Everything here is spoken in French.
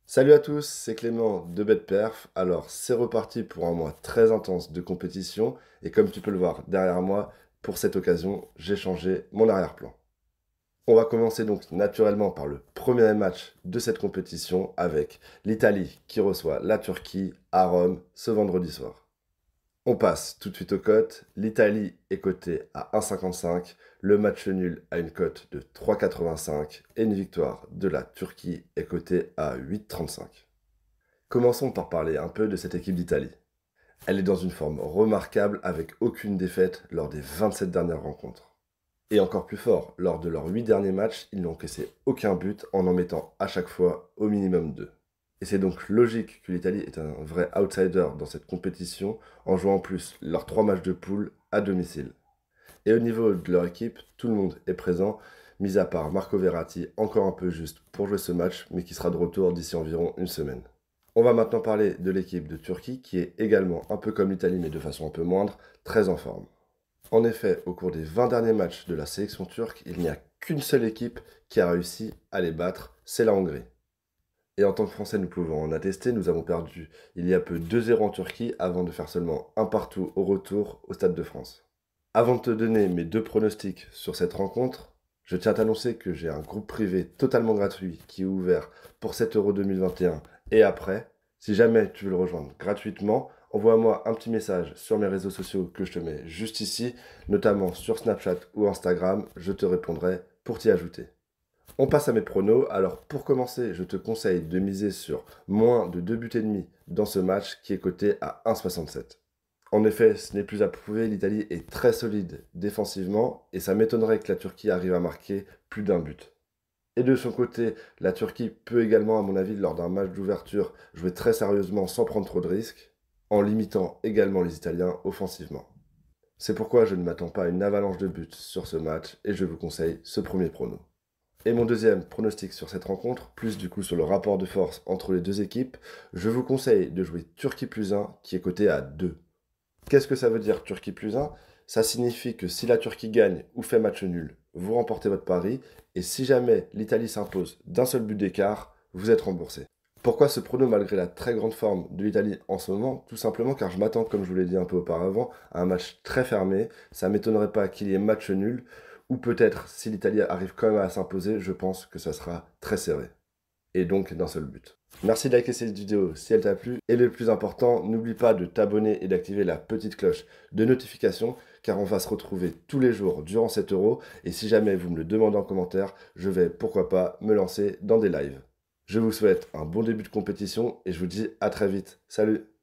Salut à tous, c'est Clément de BetPerf. Alors, c'est reparti pour un mois très intense de compétition et comme tu peux le voir derrière moi, pour cette occasion, j'ai changé mon arrière-plan. On va commencer donc naturellement par le premier match de cette compétition avec l'Italie qui reçoit la Turquie à Rome ce vendredi soir. On passe tout de suite aux cotes. L'Italie est cotée à 1,55, le match nul à une cote de 3,85 et une victoire de la Turquie est cotée à 8,35. Commençons par parler un peu de cette équipe d'Italie. Elle est dans une forme remarquable avec aucune défaite lors des 27 dernières rencontres. Et encore plus fort, lors de leurs 8 derniers matchs, ils n'ont encaissé aucun but en mettant à chaque fois au minimum 2. Et c'est donc logique que l'Italie est un vrai outsider dans cette compétition en jouant en plus leurs 3 matchs de poule à domicile. Et au niveau de leur équipe, tout le monde est présent, mis à part Marco Verratti, encore un peu juste pour jouer ce match, mais qui sera de retour d'ici environ une semaine. On va maintenant parler de l'équipe de Turquie qui est également, un peu comme l'Italie mais de façon un peu moindre, très en forme. En effet, au cours des 20 derniers matchs de la sélection turque, il n'y a qu'une seule équipe qui a réussi à les battre, c'est la Hongrie. Et en tant que Français, nous pouvons en attester, nous avons perdu il y a peu 2-0 en Turquie avant de faire seulement un partout au retour au Stade de France. Avant de te donner mes deux pronostics sur cette rencontre, je tiens à t'annoncer que j'ai un groupe privé totalement gratuit qui est ouvert pour 7 euros 2021 et après. Si jamais tu veux le rejoindre gratuitement, envoie-moi un petit message sur mes réseaux sociaux que je te mets juste ici, notamment sur Snapchat ou Instagram, je te répondrai pour t'y ajouter. On passe à mes pronos. Alors pour commencer, je te conseille de miser sur moins de 2 buts et demi dans ce match qui est coté à 1,67. En effet, ce n'est plus à prouver, l'Italie est très solide défensivement et ça m'étonnerait que la Turquie arrive à marquer plus d'un but. Et de son côté, la Turquie peut également, à mon avis, lors d'un match d'ouverture, jouer très sérieusement sans prendre trop de risques, en limitant également les Italiens offensivement. C'est pourquoi je ne m'attends pas à une avalanche de buts sur ce match et je vous conseille ce premier prono. Et mon deuxième pronostic sur cette rencontre, plus du coup sur le rapport de force entre les deux équipes, je vous conseille de jouer Turquie plus 1 qui est coté à 2. Qu'est-ce que ça veut dire Turquie plus 1? Ça signifie que si la Turquie gagne ou fait match nul, vous remportez votre pari, et si jamais l'Italie s'impose d'un seul but d'écart, vous êtes remboursé. Pourquoi ce prono malgré la très grande forme de l'Italie en ce moment? Tout simplement car je m'attends, comme je vous l'ai dit un peu auparavant, à un match très fermé. Ça m'étonnerait pas qu'il y ait match nul, ou peut-être si l'Italie arrive quand même à s'imposer, je pense que ça sera très serré et donc d'un seul but. Merci de liker cette vidéo si elle t'a plu et le plus important, n'oublie pas de t'abonner et d'activer la petite cloche de notification car on va se retrouver tous les jours durant 7 euros et si jamais vous me le demandez en commentaire, je vais pourquoi pas me lancer dans des lives. Je vous souhaite un bon début de compétition et je vous dis à très vite. Salut!